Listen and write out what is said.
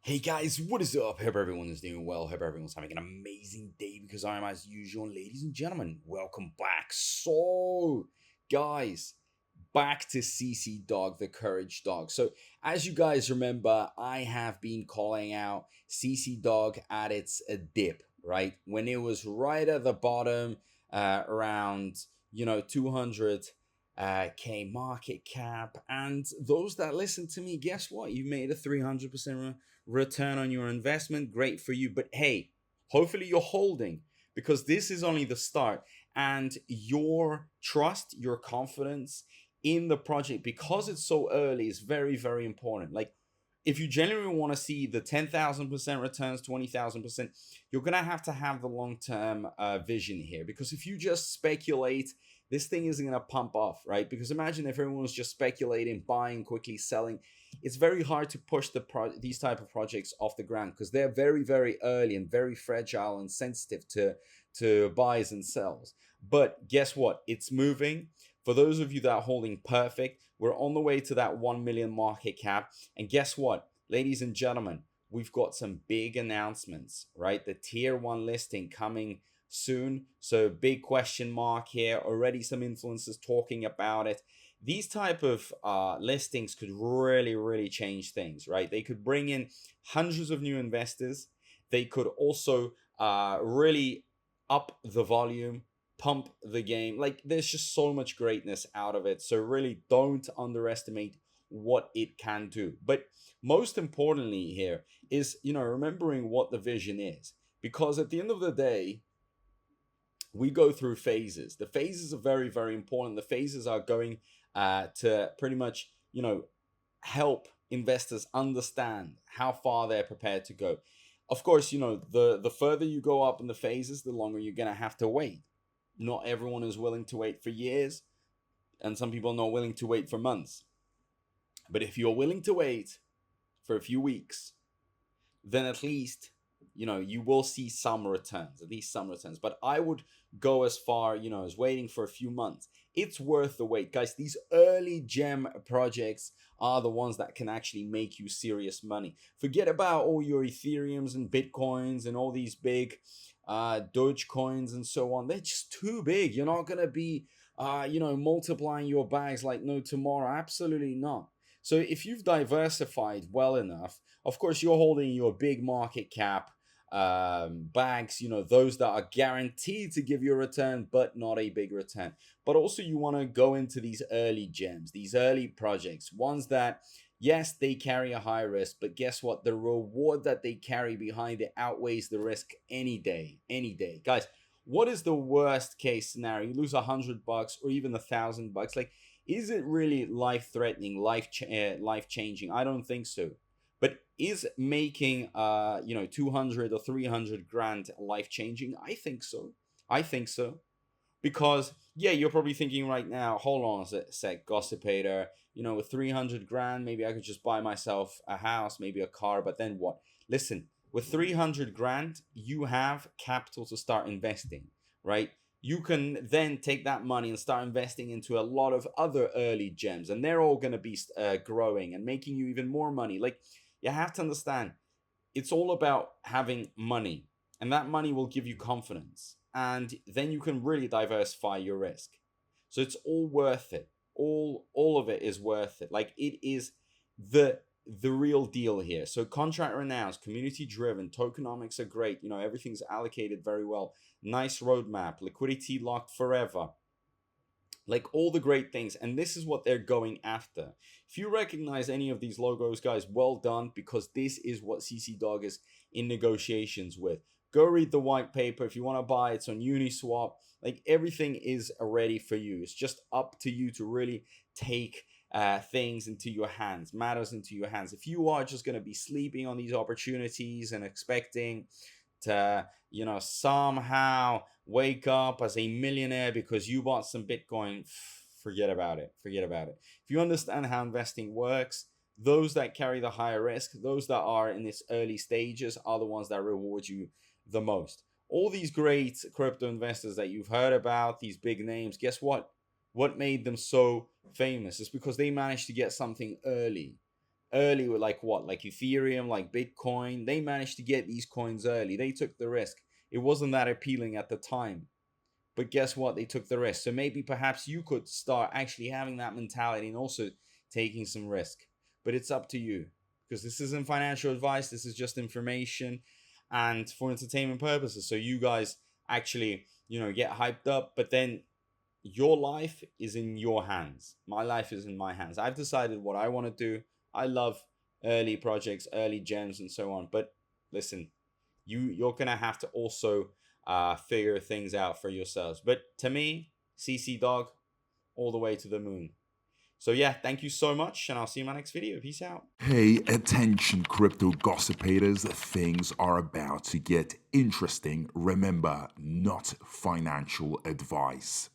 Hey guys, what is up? Hope everyone is doing well. Hope everyone's having an amazing day because I am as usual. Ladies and gentlemen, welcome back. So, guys, back to Ccdog, the Courage Dog. So, as you guys remember, I have been calling out Ccdog at its dip, right? When it was right at the bottom, around 200 K market cap. And those that listen to me, guess what? You made a 300% return on your investment. Great for you. But hey, hopefully you're holding because this is only the start. And your trust, your confidence in the project, because it's so early, is very, very important. Like, if you genuinely want to see the 10,000% returns, 20,000%, you're going to have the long term vision here. Because if you just speculate, this thing isn't going to pump off, right? Because imagine if everyone was just speculating, buying, quickly selling. It's very hard to push these type of projects off the ground because they're very, very early and very fragile and sensitive to buys and sells. But guess what? It's moving. For those of you that are holding perfect, we're on the way to that 1 million market cap. And guess what, ladies and gentlemen, we've got some big announcements, right? The tier one listing coming soon. So big question mark here. Already some influencers talking about it. These type of listings could really, really change things, right? They could bring in hundreds of new investors. They could also really up the volume, pump the game. Like, there's just so much greatness out of it. So really don't underestimate what it can do. But most importantly here is, remembering what the vision is. Because at the end of the day, we go through phases. The phases are very, very important. The phases are going to pretty much, help investors understand how far they're prepared to go. Of course, the further you go up in the phases, the longer you're going to have to wait. Not everyone is willing to wait for years, and some people are not willing to wait for months. But if you're willing to wait for a few weeks, then at least you will see some returns, at least some returns. But I would go as far, as waiting for a few months. It's worth the wait, guys. These early gem projects are the ones that can actually make you serious money. Forget about all your Ethereums and Bitcoins and all these big Doge coins and so on. They're just too big. You're not gonna be multiplying your bags like no tomorrow. Absolutely not. So if you've diversified well enough, of course you're holding your big market cap bags, those that are guaranteed to give you a return, but not a big return. But also you want to go into these early gems, these early projects, ones that, yes, they carry a high risk, but guess what? The reward that they carry behind it outweighs the risk any day, any day. Guys, what is the worst case scenario? You lose $100 or even $1,000. Like, is it really life threatening, life changing? I don't think so. But is making 200 or 300 grand life changing? I think so. I think so. Because yeah, you're probably thinking right now, hold on a sec, Gossipator, with 300 grand, maybe I could just buy myself a house, maybe a car, but then what? Listen, with 300 grand, you have capital to start investing, right? You can then take that money and start investing into a lot of other early gems, and they're all going to be growing and making you even more money. Like, you have to understand, it's all about having money, and that money will give you confidence, and then you can really diversify your risk. So it's all worth it. All of it is worth it. Like, it is the real deal here. So contract renounced, community driven, tokenomics are great. Everything's allocated very well. Nice roadmap, liquidity locked forever. Like, all the great things, and this is what they're going after. If you recognize any of these logos, guys, well done, because this is what Ccdog is in negotiations with. Go read the white paper. If you want to buy, it's on Uniswap. Like, everything is ready for you. It's just up to you to really take things into your hands, matters into your hands. If you are just going to be sleeping on these opportunities and expecting to somehow wake up as a millionaire because you bought some Bitcoin, forget about it. Forget about it. If you understand how investing works, those that carry the higher risk, those that are in its early stages, are the ones that reward you the most. All these great crypto investors that you've heard about, these big names, guess what? What made them so famous is because they managed to get something early. early with like what, like Ethereum, like Bitcoin. They managed to get these coins early. They took the risk. It wasn't that appealing at the time, but guess what? They took the risk. So maybe perhaps you could start actually having that mentality and also taking some risk. But it's up to you, because this isn't financial advice. This is just information and for entertainment purposes. So you guys actually, get hyped up, but then your life is in your hands. My life is in my hands. I've decided what I want to do. I love early projects, early gems, and so on. But listen, you're gonna have to also figure things out for yourselves. But to me, Ccdog, all the way to the moon. So yeah, thank you so much, and I'll see you in my next video. Peace out. Hey, attention crypto gossipators, things are about to get interesting. Remember, not financial advice.